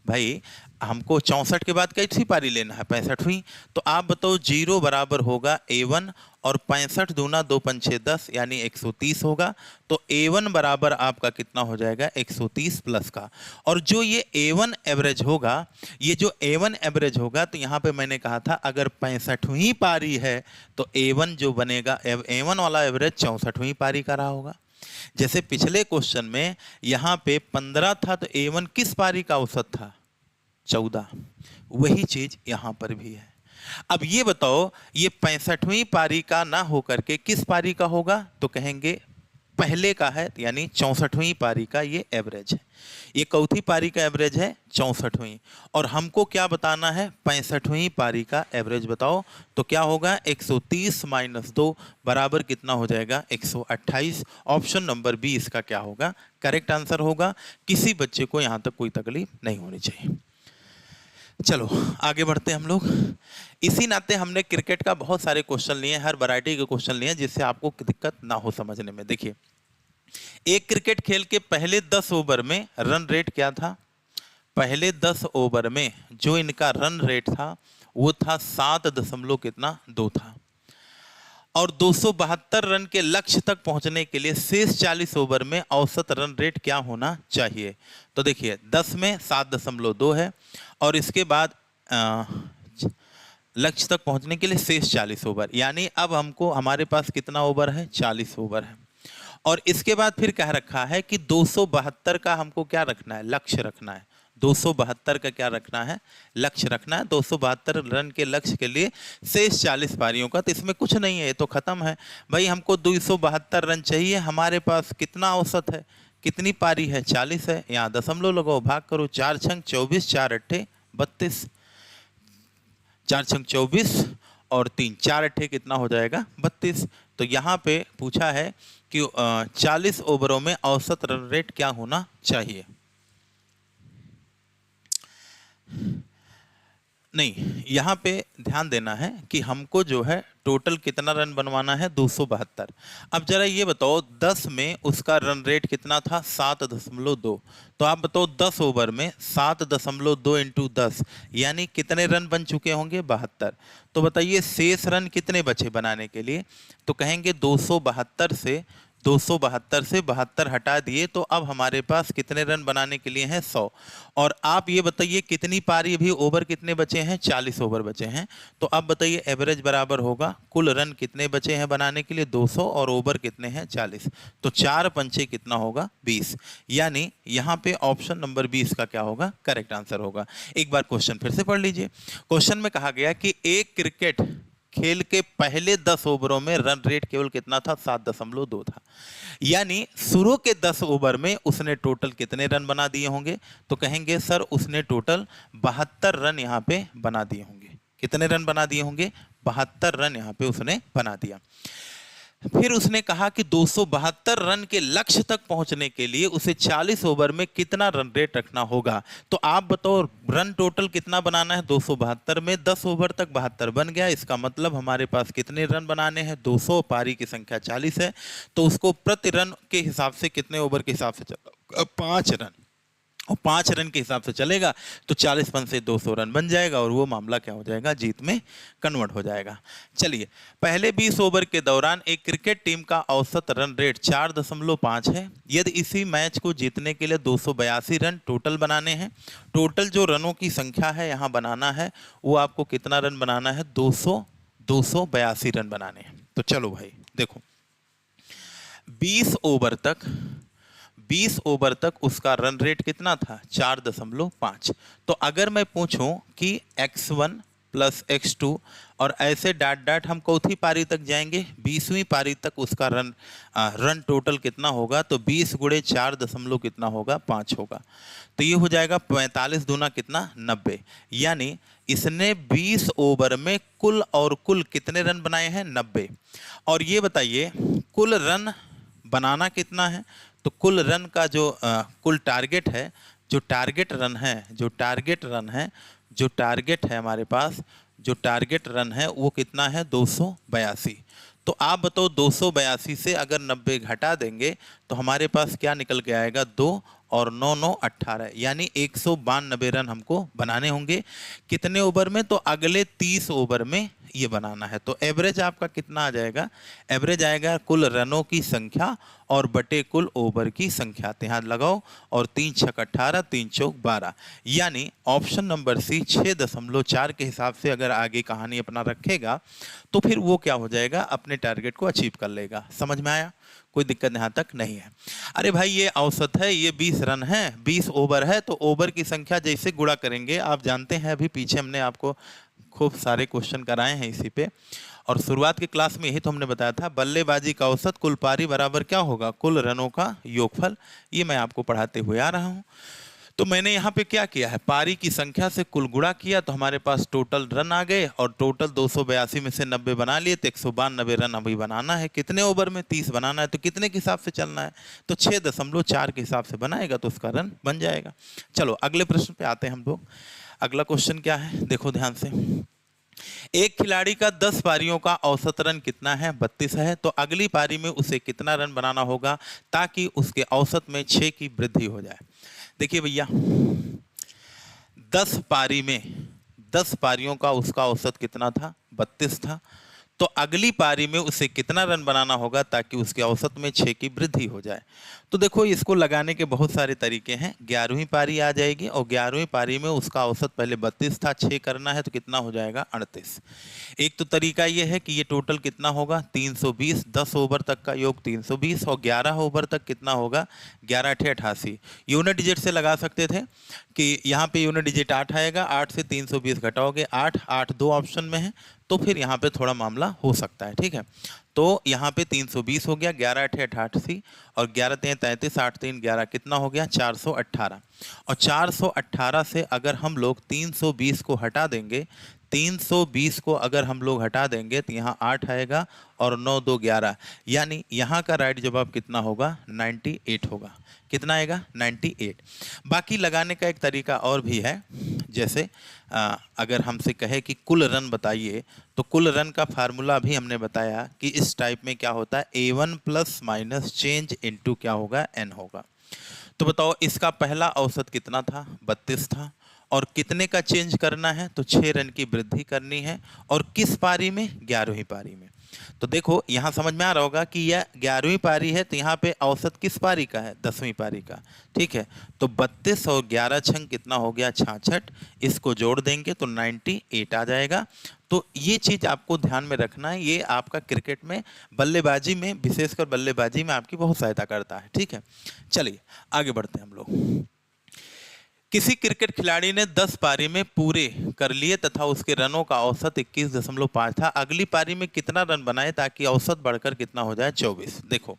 Speaker 1: भाई हमको 64 के बाद कैसी पारी लेना है, 65वीं। तो आप बताओ 0 बराबर होगा A1 और 65 दूना 2 पंचे 10 यानी 130 होगा। तो A1 बराबर आपका कितना हो जाएगा, 130 प्लस का। और जो ये A1 एवरेज होगा, ये जो A1 एवरेज होगा, तो यहाँ पे मैंने कहा था अगर 65वीं पारी है तो A1 जो बनेगा, A1 वाला एवरेज 64वीं पारी का रहा होगा। जैसे पिछले क्वेश्चन में यहाँ पे 15 था तो A1 किस पारी का औसत था, 14। वही चीज यहाँ पर भी है। अब ये बताओ ये 65वीं पारी का ना होकर के किस पारी का होगा, तो कहेंगे पहले का है, यानी 64वीं पारी का ये एवरेज है। ये चौथी पारी का एवरेज है 64वीं, और हमको क्या बताना है, 65वीं पारी का एवरेज बताओ। तो क्या होगा, 130 माइनस 2 बराबर कितना हो जाएगा, 128। ऑप्शन नंबर बी इसका क्या होगा, करेक्ट आंसर होगा। किसी बच्चे को यहाँ तक कोई तकलीफ नहीं होनी चाहिए। चलो आगे बढ़ते हैं हम लोग। इसी नाते हमने क्रिकेट का बहुत सारे क्वेश्चन लिए, हर वैरायटी के क्वेश्चन लिए, जिससे आपको दिक्कत ना हो समझने में। देखिए, एक क्रिकेट खेल के पहले 10 ओवर में रन रेट क्या था, पहले 10 ओवर में जो इनका रन रेट था वो था 7 दशमलव कितना 2 था। और 272 रन के लक्ष्य तक पहुंचने के लिए शेष 40 ओवर में औसत रन रेट क्या होना चाहिए। तो देखिए 10 में 7.2 है, और इसके बाद लक्ष्य तक पहुंचने के लिए शेष 40 ओवर, यानी अब हमको हमारे पास कितना ओवर है, 40 ओवर है। और इसके बाद फिर कह रखा है कि 272 का हमको क्या रखना है, लक्ष्य रखना है। 272 का क्या रखना है, लक्ष्य रखना है। 272 रन के लक्ष्य के लिए शेष 40 पारियों का, तो इसमें कुछ नहीं है, ये तो खत्म है। भाई हमको 272 रन चाहिए, हमारे पास कितना औसत है, कितनी पारी है, 40 है। यहाँ दशमलव लगाओ, भाग करो, 4 छंग 24, 4 अट्ठे 32, 4 छंग 24 और 3 4 अट्ठे कितना हो जाएगा, 32। तो यहाँ पे पूछा है कि 40 ओवरों में औसत रन रेट क्या होना चाहिए। नहीं, यहाँ पे ध्यान देना है कि हमको जो है टोटल कितना रन बनवाना है, 272। अब जरा ये बताओ 10 में उसका रन रेट कितना था, 7.2। तो आप बताओ 10 ओवर में 7.2 इंटू 10 यानी कितने रन बन चुके होंगे, 72। तो बताइए शेष रन कितने बचे बनाने के लिए, तो कहेंगे 272 से 72 हटा दिए, तो अब हमारे पास कितने रन बनाने के लिए हैं, 100। और आप ये बताइए कितनी पारी, अभी ओवर कितने बचे हैं, 40 ओवर बचे हैं। तो अब बताइए एवरेज बराबर होगा कुल रन कितने बचे हैं बनाने के लिए, 200, और ओवर कितने हैं, 40। तो 4 पंचे कितना होगा, 20। यानी यहाँ पे ऑप्शन नंबर 20 का क्या होगा, करेक्ट आंसर होगा। एक बार क्वेश्चन फिर से पढ़ लीजिए। क्वेश्चन में कहा गया कि एक क्रिकेट खेल के पहले 10 ओवरों में रन रेट केवल कितना था, 7.2 था। यानी शुरू के 10 ओवर में उसने टोटल कितने रन बना दिए होंगे, तो कहेंगे सर उसने टोटल 72 रन यहाँ पे बना दिए होंगे। कितने रन बना दिए होंगे, 72 रन यहाँ पे उसने बना दिया। फिर उसने कहा कि 272 रन के लक्ष्य तक पहुंचने के लिए उसे 40 ओवर में कितना रन रेट रखना होगा। तो आप बताओ रन टोटल कितना बनाना है, 272 में 10 ओवर तक 72 बन गया। इसका मतलब हमारे पास कितने रन बनाने हैं, 200, पारी की संख्या 40 है, तो उसको प्रति रन के हिसाब से कितने ओवर के हिसाब से चलता, 5 रन। और 5 रन के हिसाब से चलेगा तो 40 रन से 200 रन बन जाएगा और वो मामला क्या हो जाएगा, जीत में कन्वर्ट हो जाएगा। चलिए, पहले 20 ओवर के दौरान एक क्रिकेट टीम का औसत रन रेट 4.5 है। यदि इसी मैच को जीतने के लिए 282 रन टोटल बनाने हैं, टोटल जो रनों की संख्या है यहाँ बनाना है, वो आपको कितना रन बनाना है, 282 रन बनाने हैं। तो चलो भाई देखो, 20 ओवर तक उसका रन रेट कितना था, 4.5। तो अगर मैं पूछूं कि x1 प्लस x2 और ऐसे डाट डाट हम चौथी पारी तक जाएंगे, 20वीं पारी तक उसका रन टोटल कितना होगा, तो 20 गुणे 4 दशमलव कितना होगा, 5 होगा। तो ये हो जाएगा 45 दूना कितना, 90। यानी इसने 20 ओवर में कुल कितने रन बनाए हैं, 90। और ये बताइए कुल रन बनाना कितना है, तो कुल रन का जो कुल टारगेट है, जो टारगेट है हमारे पास, जो टारगेट रन है वो कितना है, 282। तो आप बताओ 282 से अगर 90 घटा देंगे तो हमारे पास क्या निकल के आएगा, 2 और 9 9 18, यानी 192 रन हमको बनाने होंगे। कितने ओवर में, तो अगले 30 ओवर में ये बनाना है। तो एवरेज आपका कितना आ जाएगा, एवरेज आएगा कुल रनों की संख्या और बटे कुल ओवर की संख्या। तो यहाँ लगाओ और 3 छक 18, 3 चौक 12, यानी ऑप्शन नंबर सी 6.4 के हिसाब से अगर आगे कहानी अपना रखेगा तो फिर वो क्या हो जाएगा, अपने टारगेट को अचीव कर लेगा। समझ में आया, कोई दिक्कत यहाँ तक नहीं है। अरे भाई ये औसत है, ये 20 रन है, 20 ओवर है, तो ओवर की संख्या जैसे गुणा करेंगे, आप जानते हैं अभी पीछे हमने आपको खूब सारे क्वेश्चन कराए हैं इसी पे, और शुरुआत की क्लास में यही तो हमने बताया था, बल्लेबाजी का औसत कुल पारी बराबर क्या होगा, कुल रनों का योगफल। ये मैं आपको पढ़ाते हुए आ रहा हूँ। तो मैंने यहाँ पे क्या किया है, पारी की संख्या से कुल गुणा किया तो हमारे पास टोटल रन आ गए, और टोटल 282 में से 90 बना लिए तो 192 रन अभी बनाना है। कितने ओवर में, 30 बनाना है, तो कितने के हिसाब से चलना है, तो 6.4 के हिसाब से बनाएगा तो उसका रन बन जाएगा। चलो अगले प्रश्न पे आते हैं हम लोग। अगला क्वेश्चन क्या है, देखो ध्यान से। एक खिलाड़ी का 10 पारियों का औसत रन कितना है, 32 है। तो अगली पारी में उसे कितना रन बनाना होगा ताकि उसके औसत में 6 की वृद्धि हो जाए। देखिए भैया, 10 पारियों का उसका औसत कितना था, 32 था। तो अगली पारी में उसे कितना रन बनाना होगा ताकि उसके औसत में 6 की वृद्धि हो जाए। तो देखो इसको लगाने के बहुत सारे तरीके हैं। 11वीं पारी आ जाएगी और 11वीं पारी में उसका औसत पहले 32 था, 6 करना है तो कितना हो जाएगा, 38। एक तो तरीका ये है कि ये टोटल कितना होगा, 320, 10 ओवर तक का योग 320 और 11 ओवर तक कितना होगा, 11 8 88। यूनिट डिजिट से लगा सकते थे कि यहाँ पे यूनिट डिजिट 8 आएगा, 8 से 320 घटाओगे 8, 8 दो ऑप्शन में है तो फिर यहाँ पे थोड़ा मामला हो सकता है, ठीक है। तो यहाँ पे 320 हो गया, 11 8 88 और 11 3 33, 8 3 11 कितना हो गया, 418। और 418 से अगर हम लोग 320 को हटा देंगे, 320 को अगर हम लोग हटा देंगे तो यहाँ 8 आएगा और 9 2 11, यानी यहाँ का राइट जवाब कितना होगा, 98 होगा। कितना आएगा, 98। बाकी लगाने का एक तरीका और भी है, जैसे अगर हमसे कहे कि कुल रन बताइए तो कुल रन का फार्मूला भी हमने बताया कि इस टाइप में क्या होता है, A1 plus minus change into क्या होगा, N होगा। तो बताओ इसका पहला औसत कितना था, 32 था, और कितने का चेंज करना है, तो 6 रन की वृद्धि करनी है, और किस पारी में, 11वीं पारी में। तो देखो यहाँ समझ में आ रहा होगा कि यह 11वीं पारी है तो यहाँ पे औसत किस पारी का है, 10वीं पारी का, ठीक है। तो 32 और 11 छंग कितना हो गया, 66। इसको जोड़ देंगे तो 98 आ जाएगा। तो ये चीज़ आपको ध्यान में रखना है, ये आपका क्रिकेट में बल्लेबाजी में, विशेषकर बल्लेबाजी में आपकी बहुत सहायता करता है, ठीक है। चलिए आगे बढ़ते हैं हम लोग। किसी क्रिकेट खिलाड़ी ने 10 पारी में पूरे कर लिए तथा उसके रनों का औसत 21.5 था। अगली पारी में कितना रन बनाए ताकि औसत बढ़कर कितना हो जाए, 24। देखो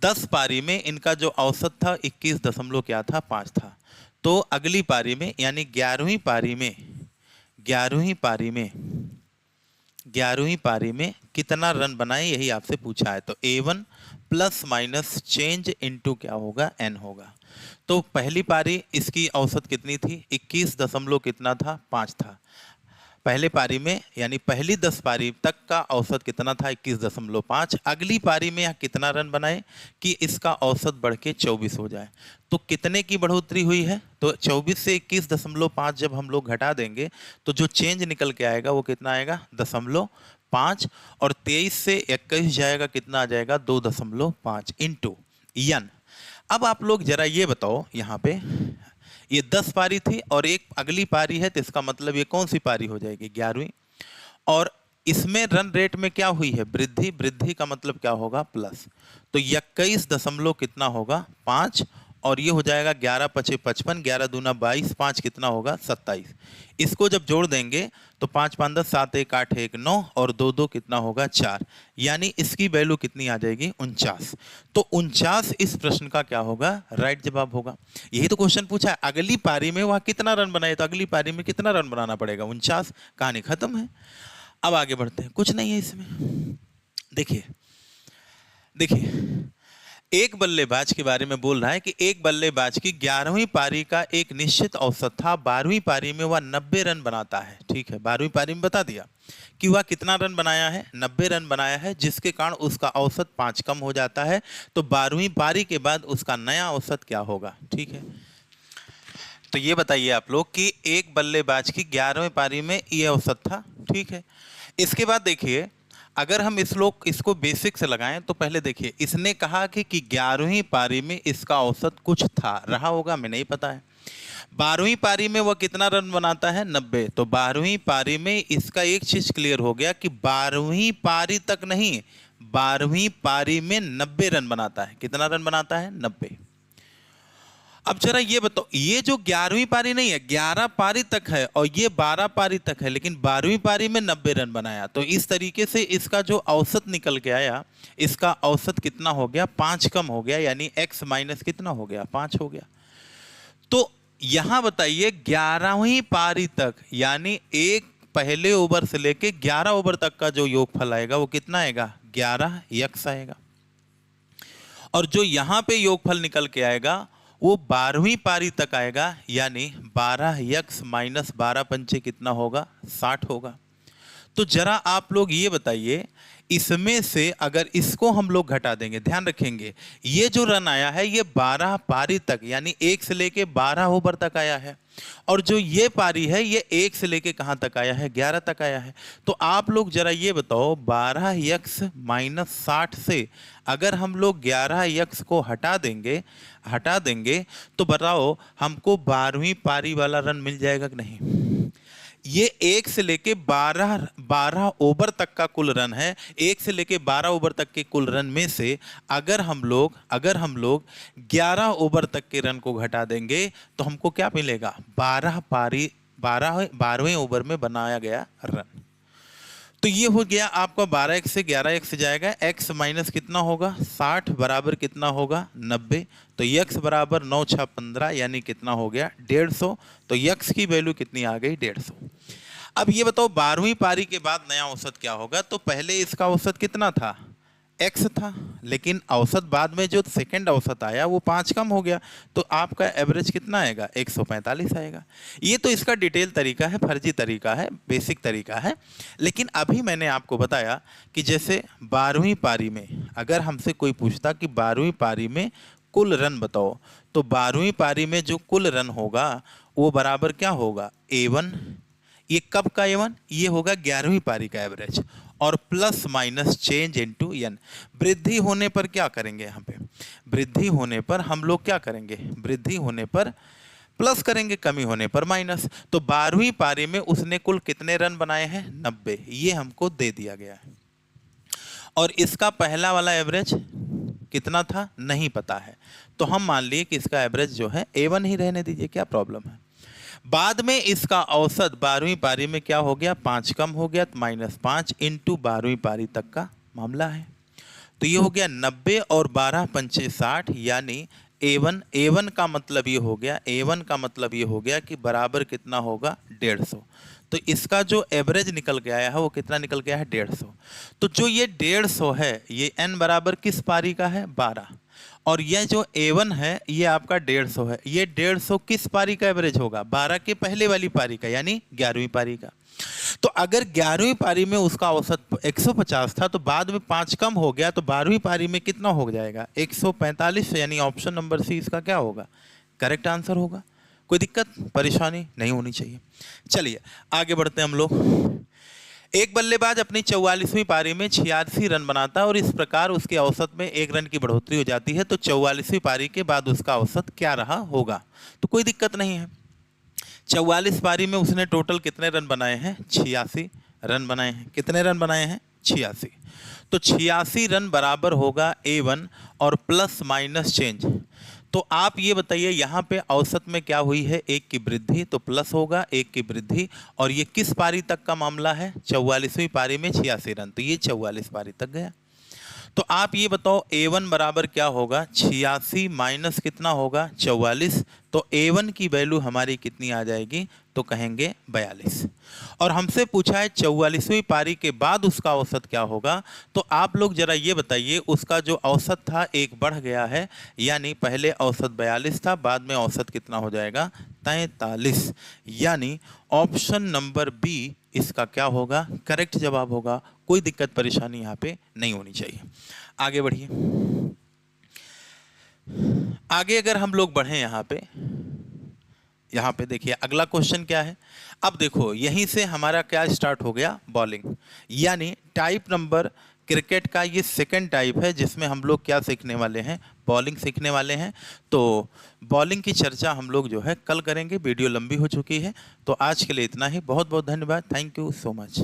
Speaker 1: 10 पारी में इनका जो औसत था 21.5 था। तो अगली पारी में यानी 11वीं पारी में कितना रन बनाए, यही आपसे पूछा है। तो A1 plus minus change into क्या होगा, N होगा। तो पहली पारी इसकी औसत कितनी थी, 21 दशमलव कितना था, 5 था। पहले पारी में यानी पहली 10 पारी तक का औसत कितना था 21.5। अगली पारी में यहाँ कितना रन बनाए कि इसका औसत बढ़ के 24 हो जाए। तो कितने की बढ़ोतरी हुई है? तो 24 से 21.5 जब हम लोग घटा देंगे तो जो चेंज निकल के आएगा वो कितना आएगा 0.5, और 23 से 21 जाएगा कितना आ जाएगा 2.5 इंटू n। अब आप लोग जरा ये बताओ, यहाँ पे ये 10 पारी थी और एक अगली पारी है, तो इसका मतलब ये कौन सी पारी हो जाएगी 11वीं। और इसमें रन रेट में क्या हुई है वृद्धि, वृद्धि का मतलब क्या होगा प्लस। तो 21 दशमलव कितना होगा 5, और ये हो जाएगा 11 पचे 55, 11 दूना 22, 5 कितना होगा 27। इसको जब जोड़ देंगे तो 5 5 10, 7 1 8 1 9 और 2 2 कितना होगा 4, यानी इसकी वैल्यू कितनी आ जाएगी 49। तो 49 इस प्रश्न का क्या होगा राइट जवाब होगा। यही तो क्वेश्चन पूछा है, अगली पारी में वह कितना रन बनाए, तो अगली पारी में कितना रन बनाना पड़ेगा 49। कहानी खत्म है। अब आगे बढ़ते हैं, कुछ नहीं है इसमें। देखिए देखिए एक बल्लेबाज के बारे में बोल रहा है कि एक बल्लेबाज की 11वीं पारी का एक निश्चित औसत था, 12वीं पारी में वह 90 रन बनाता है। ठीक है, 12वीं पारी में बता दिया कि वह कितना रन बनाया है 90 रन बनाया है, जिसके कारण उसका औसत 5 कम हो जाता है। तो 12वीं पारी के बाद उसका नया औसत क्या होगा। ठीक है, तो ये बताइए आप लोग कि एक बल्लेबाज की 11वीं पारी में ये औसत था। ठीक है, इसके बाद देखिए अगर हम इसको बेसिक से लगाएं तो पहले देखिए इसने कहा कि 11वीं पारी में इसका औसत कुछ था, रहा होगा हमें नहीं पता है। 12वीं पारी में वह कितना रन बनाता है 90। तो 12वीं पारी में इसका एक चीज क्लियर हो गया कि 12वीं पारी तक नहीं, 12वीं पारी में 90 रन बनाता है। कितना रन बनाता है 90। अब जरा ये बताओ, ये जो 11वीं पारी नहीं है 11 पारी तक है और ये 12 पारी तक है, लेकिन 12वीं पारी में 90 रन बनाया। तो इस तरीके से इसका जो औसत निकल के आया, इसका औसत कितना हो गया 5 कम हो गया, यानी x माइनस कितना हो गया 5 हो गया। तो यहां बताइए 11वीं पारी तक यानी एक पहले ओवर से लेके 11 ओवर तक का जो योगफल आएगा वो कितना आएगा 11x आएगा, और जो यहां पे योगफल निकल के आएगा वो 12वीं पारी तक आएगा, यानी 12x माइनस 12 पंचे कितना होगा 60 होगा। तो जरा आप लोग ये बताइए, इसमें से अगर इसको हम लोग घटा देंगे, ध्यान रखेंगे ये जो रन आया है ये 12 पारी तक यानी 1 से लेके 12 ओवर तक आया है, और जो ये पारी है ये 1 से लेके कहां तक आया है 11 तक आया है। तो आप लोग जरा ये बताओ 12x माइनस 60 से अगर हम लोग 11x को हटा देंगे तो बताओ हमको 12वीं पारी वाला रन मिल जाएगा कि नहीं। ये 1 से लेके 12 ओवर तक का कुल रन है। 1 से लेके 12 ओवर तक के कुल रन में से अगर हम लोग 11 ओवर तक के रन को घटा देंगे तो हमको क्या मिलेगा 12वें ओवर में बनाया गया रन। तो ये हो गया आपका 12x से 11x जाएगा, x माइनस कितना होगा 60 बराबर कितना होगा 90। तो x बराबर 9 6 15 यानी कितना हो गया 150। तो x की वैल्यू कितनी आ गई 150। अब ये बताओ 12वीं पारी के बाद नया औसत क्या होगा। तो पहले इसका औसत कितना था x था, लेकिन औसत बाद में जो सेकंड औसत आया वो 5 कम हो गया, तो आपका एवरेज कितना आएगा 145 आएगा। ये तो इसका डिटेल तरीका है, फर्जी तरीका है, बेसिक तरीका है। लेकिन अभी मैंने आपको बताया कि जैसे 12वीं पारी में अगर हमसे कोई पूछता कि 12वीं पारी में कुल रन बताओ, तो 12वीं पारी में जो कुल रन होगा वो बराबर क्या होगा A1। ये कब का A1, ये होगा 11वीं पारी का एवरेज, और plus minus change into n। वृद्धि होने पर क्या करेंगे, यहाँ पे वृद्धि होने पर हम लोग क्या करेंगे, वृद्धि होने पर प्लस करेंगे, कमी होने पर माइनस। तो 12वीं पारी में उसने कुल कितने रन बनाए हैं 90, ये हमको दे दिया गया है। और इसका पहला वाला एवरेज कितना था नहीं पता है, तो हम मान लिए कि इसका एवरेज जो है A1 ही रहने दीजिए, क्या प्रॉब्लम है। बाद में इसका औसत 12वीं पारी में क्या हो गया 5 कम हो गया, तो -5 इंटू 12वीं पारी तक का मामला है। तो ये हो गया 90 और 12 पंचे 60 यानी A1 का मतलब ये हो गया, A1 का मतलब ये हो गया कि बराबर कितना होगा 150। तो इसका जो एवरेज निकल के आया है वो कितना निकल गया है 150। तो जो ये 150 है ये n बराबर किस पारी का है 12, और यह जो A1 है ये आपका 150 है। ये 150 किस पारी का एवरेज होगा 12 के पहले वाली पारी का यानी 11वीं पारी का। तो अगर 11वीं पारी में उसका औसत 150 था तो बाद में 5 कम हो गया, तो 12वीं पारी में कितना हो जाएगा? 145। यानी ऑप्शन नंबर सी इसका क्या होगा? करेक्ट आंसर होगा। कोई दिक्कत परेशानी नहीं होनी चाहिए। चलिए आगे बढ़ते हैं हम लोग। एक बल्लेबाज अपनी 44वीं पारी में 86 रन बनाता है और इस प्रकार उसके औसत में 1 रन की बढ़ोतरी हो जाती है, तो 44वीं पारी के बाद उसका औसत क्या रहा होगा? तो कोई दिक्कत नहीं है। 44 पारी में उसने टोटल कितने रन बनाए हैं? 86 रन बनाए हैं। कितने रन बनाए हैं? 86। तो 86 रन बराबर होगा A1 और प्लस माइनस चेंज। तो आप ये बताइए यहाँ पे औसत में क्या हुई है? 1 की वृद्धि, तो प्लस होगा 1 की वृद्धि। और ये किस पारी तक का मामला है? 44वीं पारी में 86 रन, तो ये 44 पारी तक गया। तो आप ये बताओ A1 बराबर क्या होगा? 86 माइनस कितना होगा? 44। तो A1 की वैल्यू हमारी कितनी आ जाएगी? तो कहेंगे 42। और हमसे पूछा है 44वीं पारी के बाद उसका औसत क्या होगा। तो आप लोग जरा ये बताइए, उसका जो औसत था 1 बढ़ गया है, यानी पहले औसत 42 था, बाद में औसत कितना हो जाएगा? 43। यानी ऑप्शन नंबर बी इसका क्या होगा? करेक्ट जवाब होगा। कोई दिक्कत परेशानी यहाँ पे नहीं होनी चाहिए। आगे बढ़िए। आगे अगर हम लोग बढ़े यहाँ पे देखिए अगला क्वेश्चन क्या है। अब देखो यहीं से हमारा क्या स्टार्ट हो गया? बॉलिंग। यानी टाइप नंबर क्रिकेट का ये सेकंड टाइप है जिसमें हम लोग क्या सीखने वाले हैं? बॉलिंग सीखने वाले हैं। तो बॉलिंग की चर्चा हम लोग जो है कल करेंगे। वीडियो लंबी हो चुकी है, तो आज के लिए इतना ही। बहुत बहुत धन्यवाद। Thank you so much.